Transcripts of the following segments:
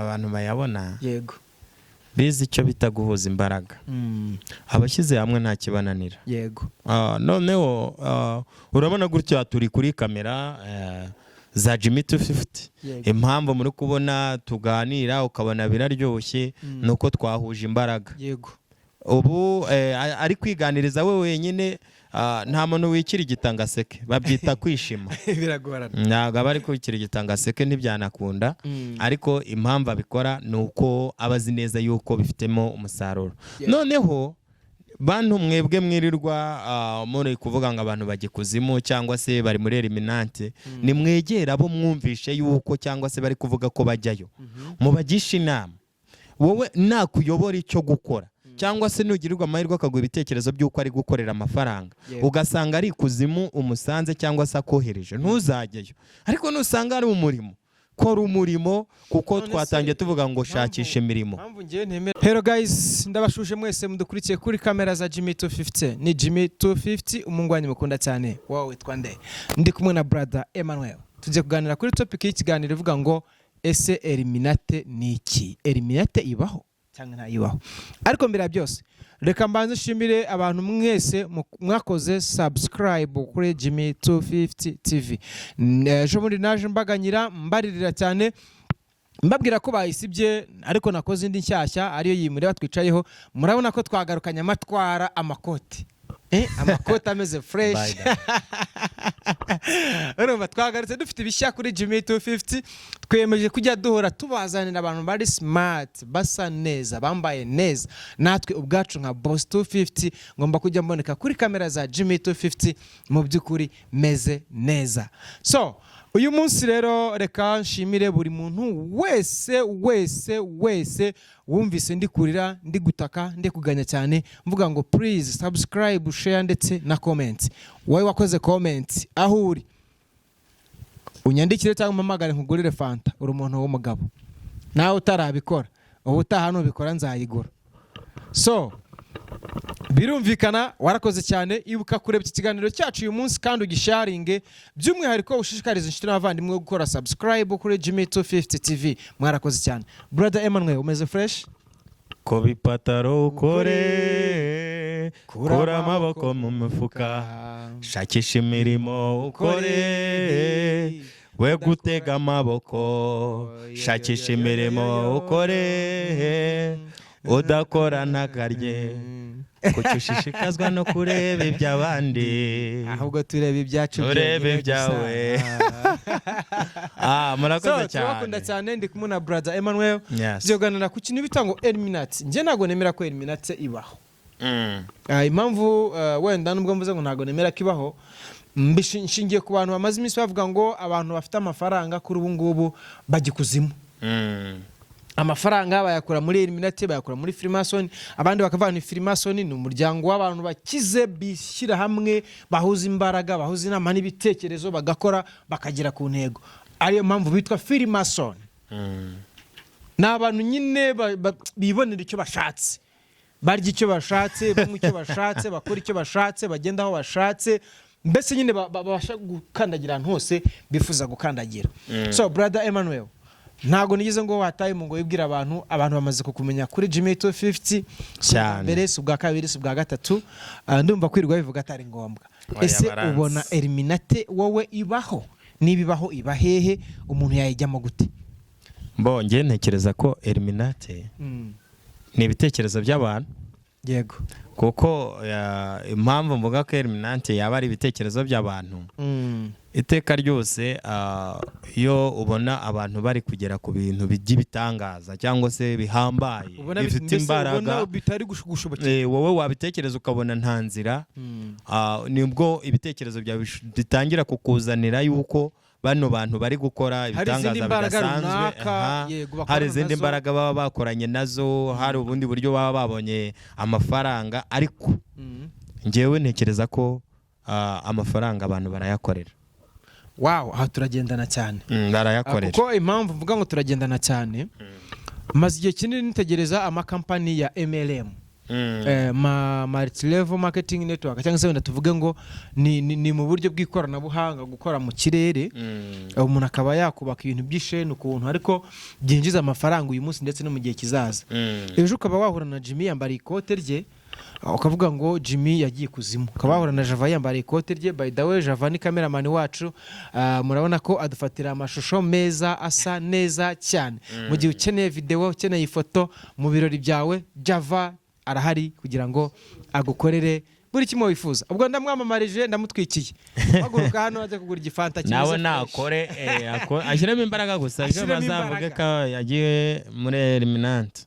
abantu bayabona yego bizi icyo bita guhuza imbaraga abashyize hamwe nta kibananira yego noneho urabona gutya turi kuri kamera za Jimmy 250 impamvu muri kubona tuganira ukabona biraryoshye nuko twahuje imbaraga yego ubu ari kwiganiriza we wenyine nta muntu wikira igitangaseke babyita kwishima biragorana ntabwo bari kwikira igitangaseke ntibyanakunda ariko impamvu abikora nuko abazi neza yuko bifitemo umusaruro noneho bantu mwebwe mwirirwa muri kuvuga ngo abantu bagikuzimu cyangwa se bari muri Eliminante ni mwegera abo mwumvishe yuko cyangwa se bari kuvuga ko bajyayo mubagisha inama wowe nakuyobora icyo gukora cyangwa se nugirirwa amahirwe akaguha ibitekerezo by'uko ari gukorera amafaranga ugasanga ari ikuzimu umusanze cyangwa se akohereje ntuzajyeyo ariko nusanga ari umurimo kora umurimo kuko twatangiye tuvuga ngo shakisha imirimo. Hello guys, ndabashuje mwese mudukurikiye kuri kamera za Jimmy 250. Ni Jimmy 250 umungwanyi mukunda cyane. Wowe witwa nde? Ndi kumwe na brother Emmanuel. Tujye kuganira kuri topic y'ikiganiro ivuga ngo ese Eliminate ni iki? Eliminate ibaho cyangwa ntayibaho? Ariko mbere ya byose reka mbanze nshimire abantu mwese mwakoze subscribe kuri Jimmy 250 TV. Ejo muri naje mbaganyira mbaririra cyane mbabwira ko bayisibye ariko nakoze indi nshyashya ariyo yimure batwicayeho murabona ko twagarukanya amatwara amakoti amakoti ameze fresh urumva twagarutse dufite ibishya kuri Jimmy 250 twemeje kujya duhora tubazanira abantu bari smart basa neza bambaye neza natwe ubwacu nka Boss 250 ngomba kujya mboneka kuri kamera za Jimmy 250 mu byukuri meze neza. So uyu munsi rero reka nshimire buri muntu wese wumvise ndi kurira ndi gutaka ndi kuganya cyane mvuga ngo please subscribe share ndetse na comment. Wowe wakoze comment aho uri unyandikire cyangwa umpamagare nkugurire fanta uri umuntu w'umugabo nawe utarabikora ubu utaha nubikora nzayigura. So birumvikana warakoze cyane ibuka kureba iki kiganiro cyacu uyu munsi kandi ugisharinge by'umwihariko ushishikariza inshuti n'abavandimwe gukora subscribe kuri Jimmy 250 TV. Mwarakoze cyane brother Emmanuel, umeze fresh? Ko bipataro ukore kura amaboko mu mufuka shakisha imirimo ukore we gutega amaboko shakisha imirimo ukore udakora ntakarye kucyushishikazwa no kureba iby'abandi ahubwo turebe ibyacu turebe ibyawe. Murakoze cyane. Twakunda cyane ndi kumwe na brother Emmanuel byoganira ku kintu bitango Eliminate. Nje nago nemera ko Eliminate ibaho. Impamvu wenda nubwo mvuze ngo nago nemera kibaho mbishingiye ku bantu bamaze iminsi bavuga ngo abantu bafite amafaranga kuri ubu ngubu bagikuzimu. Amafaranga bayakura muri Eliminate bayakura muri Freemason abandi bakavana Freemason ni umuryango w'abantu bakize bishyira hamwe bahuza imbaraga bahuza inama n'ibitekerezo bagakora bakagera ku ntego ariyo mpamvu bitwa Freemason. N'abantu nyine bibonera icyo bashatse barya icyo bashatse bamwe icyo bashatse bakora icyo bashatse bagenda aho bashatse mbese nyine babasha gukandagira ahantu hose bifuza gukandagira. So brother Emmanuel, ntago nigeze ngo wataye mu ngo yibwira abantu bamaze kukumenya kuri Jimmy 250 cyane mbere subwa kabiri subwa gatatu ndumva kwirirwa bivuga atari ngombwa. Ese ubona Eliminate wowe ibaho nibibaho ibahehe umuntu yayijyamo gute? Nge ntekereza ko Eliminate ni ibitekerezo by'abantu yego kuko impamvu mvuga ko Eliminate yaba ari ibitekerezo by'abantu iteka ryose iyo ubona abantu bari kugera ku bintu by'ibitangaza cyangwa se bihambaye bifite imbaraga bitari gushobokera wowe wabitekereza ukabona nta nzira nibwo ibitekerezo byawe bitangira kukuzanira yuko bano bantu bari gukora ibitangaza bidasanzwe hari izindi mbaraga baba bakoranye nazo hari ubundi buryo baba babonye amafaranga ariko ngewe ntekereza ko amafaranga abantu barayakorera. Wow, aha turagendana cyane barayakorera kuko impamvu mvuga ngo turagendana cyane maze igihe kinini nitegereza amakampani ya MLM multi level marketing network cyangwa se wenda tuvuge ngo ni mu buryo bw'ikoranabuhanga gukora mu kirere umuntu akaba yakubaka ibintu by'isheni ukuntu ariko byinjiza amafaranga uyu munsi ndetse no mu gihe kizaza ejo ukaba wahura na Jimmy yambariye ikote rye ukavuga ngo Jimmy yagiye kuzimu ukaba wahura na Java yambariye ikote rye by the way Java ni cameraman wacu murabona ko adufatira amashusho meza asa neza cyane mu gihe ukeneye video ukeneye ifoto mu birori byawe Java arahari kugira ngo agukorere buri kimwe wifuza ubwo ndamwamamarije ndamutwikiye baguruka hano aje kugura igifanta kimeze nawe nakore ashyiremo imbaraga gusa ibyo bazavuge ko yagiye muri eliminante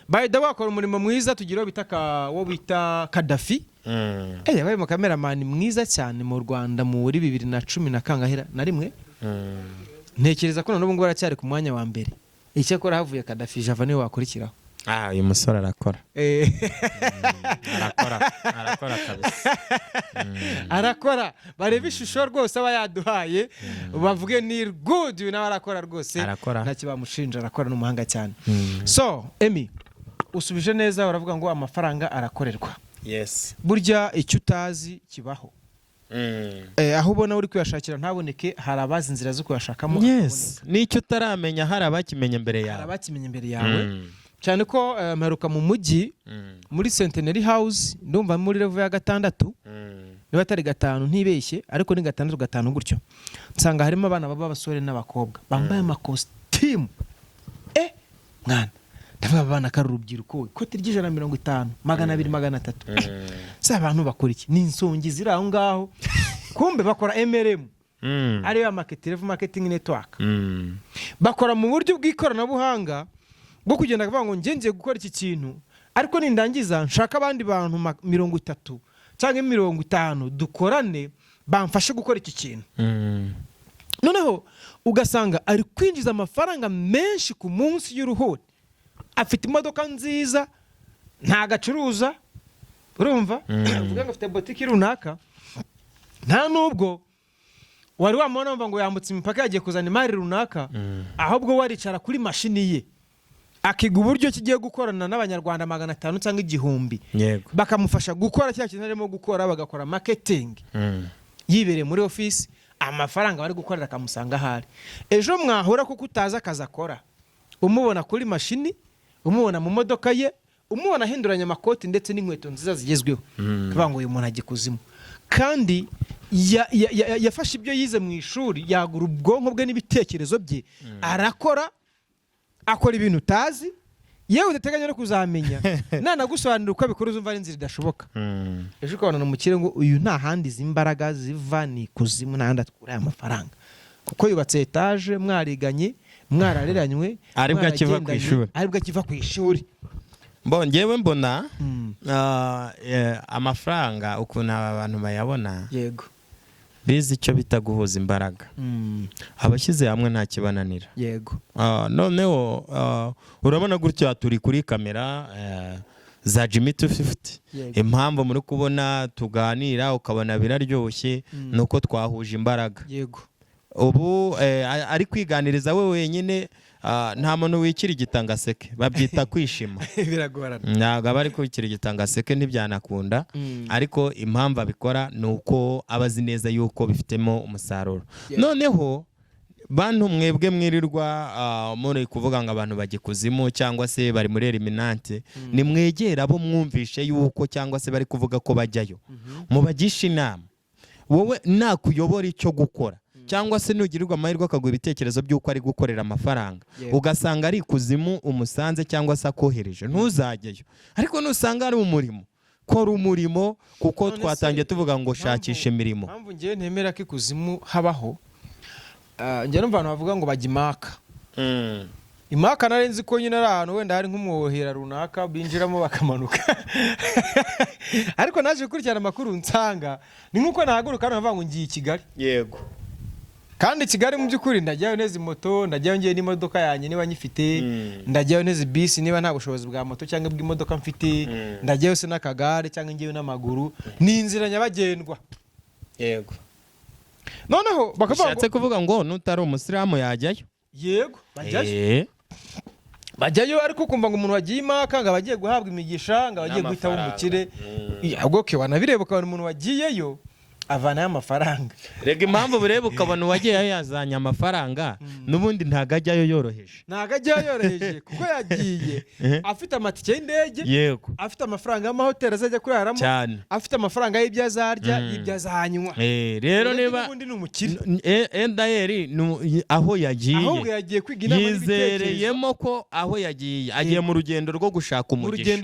by the way akora umurimo mwiza tugira wo bita Kadafi yabaye mu cameraman mwiza cyane mu Rwanda muri 2010 na kangahera na rimwe ntekereza ko none ubu ngo aracyari ku mwanya wa mbere icyakora havuye Kadafi Java niwe wakurikiraho uyu musore arakora arakora kabisa arakora bareba ishusho rwose aba yaduhaye bavuge ni good nawe arakora rwose ntacyo bamushinja arakora n'umuhanga cyane so Emi usubije neza uravuga ngo amafaranga arakorerwa yes burya icyo utazi kibaho aho ubona uri kuyashakira ntaboneke hari abazi inzira zo kuyashakamo yes n'icyo utaramenya hari abakimenya imbere yawe cyane ko mperuka mu mujyi muri Centenary House ndumva muri level ya 6 niba atari 5 ntibeshye ariko ni 6 gutyo nsanga harimo abana b'abasore n'abakobwa bambaye amakositimu mwana ndavuga abana karurubyiruko ikote ry'J150 200 300 se abantu bakora iki ni insongi ziri aho ngaho kumbe bakora MLM ariyo marketing network bakora mu buryo bw'ikoranabuhanga bwo kugenda kuvuga ngo ngiye gukora iki kintu ariko nindangiza nshaka abandi bantu 30 cyangwa 50 dukorane bamfashe gukora iki kintu noneho ugasanga ari kwinjiza amafaranga menshi ku munsi y'uruhuri afite imodoka nziza nta gacuruza urumva uvuga ngo afite boutique runaka nta nubwo wari wamubona ngo yambutse imipaka yagiye kuzana imari runaka ahubwo waricara kuri mashini ye akiga uburyo kigiye gukorana n'abanyarwanda 500 cyangwa 1000 bakamufasha gukora cya kintu arimo gukora bagakora marketing yibereye muri office amafaranga bari gukorera akamusanga hari ejo mwahura kuko utaza akaza akora umubona kuri mashini umubona mu modoka ye umubona ahinduranya amakoti ndetse n'inkweto nziza zigezweho kuvuga ngo uyu muntu agikuzimu kandi yafashe ibyo yize mu ishuri yagura ubwonko bwe n'ibitekerezo bye arakora akora ibintu utazi yewe udateganya no kuzamenya nanagusobanurira uko abikora uzumva ari inzira idashoboka ejo ukabona n'umukire ngo uyu nta handi imbaraga ziva ni kuzimu nta handi atkura amafaranga kuko yubatse etaje mwariganye mwarareranywe aribwo akiva ku ishuri ngewe mbona amafaranga ukuntu aba bantu bayabona yego bizi icyo bita guhuza imbaraga abashyize hamwe nta kibananira yego noneho urabona gutya turi kuri kamera za Jimmy 250 impamvu muri kubona tuganira ukabona biraryoshye nuko twahuje imbaraga yego ubu ari kwiganiriza we wenyine nta muntu wikira igitangaseke babyita kwishima biragorana ntabwo aba ari kwikira igitangaseke ntibyanakunda ariko impamvu abikora ni uko aba azi neza yuko bifitemo umusaruro noneho bantu mwebwe mwirirwa muri kuvuga ngo abantu bagikuzimu cyangwa se bari muri eliminante ni mwegera abo mwumvishe yuko cyangwa se bari kuvuga ko bajyayo mubagisha inama wowe nakuyobora icyo gukora cyangwa se nugirirwa amahirwe akaguha ibitekerezo by'uko ari gukorera amafaranga ugasanga ari ikuzimu umusanze cyangwa se akohereje ntuzajyeyo ariko nusanga ari umurimo kora umurimo kuko twatangiye tuvuga ngo shakisha imirimo mpamvu ngiye ntemera ko ikuzimu habaho njye numva abantu bavuga ngo bajya imaka nari nzi ko nyine ari ahantu wenda hari nk'umwohera runaka binjiramo bakamanuka ariko naje gukurikirana amakuru nsanga ni nk'uko nahaguruka hano bavuga ngo ngiye i Kigali yego kandi Kigali mu by'ukuri ndajyayo neza moto ndajyayo ngiye n'imodoka yanjye niba nyifite ndajyayo neza bisi niba nta bushobozi bwa moto cyangwa bw'imodoka mfite ndajyayo se n'akagare cyangwa ngiye n'amaguru ni inzira nyabagendwa yego noneho bakavuga ngo kuvuga ngo nutari umusiramu yajyayo yego bajyayo bajyayo ariko kumva ngo umuntu wagiye imaka ngo abagiye guhabwa imigisha ngo abagiye guhita umukire ahubwo ke wanabireba ukabona umuntu wagiyeyo avanayo amafaranga. Rega impamvu bireba ukabona uwagiyeyo yazanye amafaranga n'ubundi ntago ajyayo yoroheje. Ntago ajyayo yoroheje kuko yagiye afite amatike y'indege, yego, afite amafaranga y'amahoteli azajya kuraramo, afite amafaranga y'ibyo azarya, y'ibyo azanywa. Rero niba ubundi ni umukire Endayeri aho yagiye, ahubwo yagiye kwiga inama n'ibitekerezo, yizereyemo ko aho yagiye agiye mu rugendo rwo gushaka umugisha.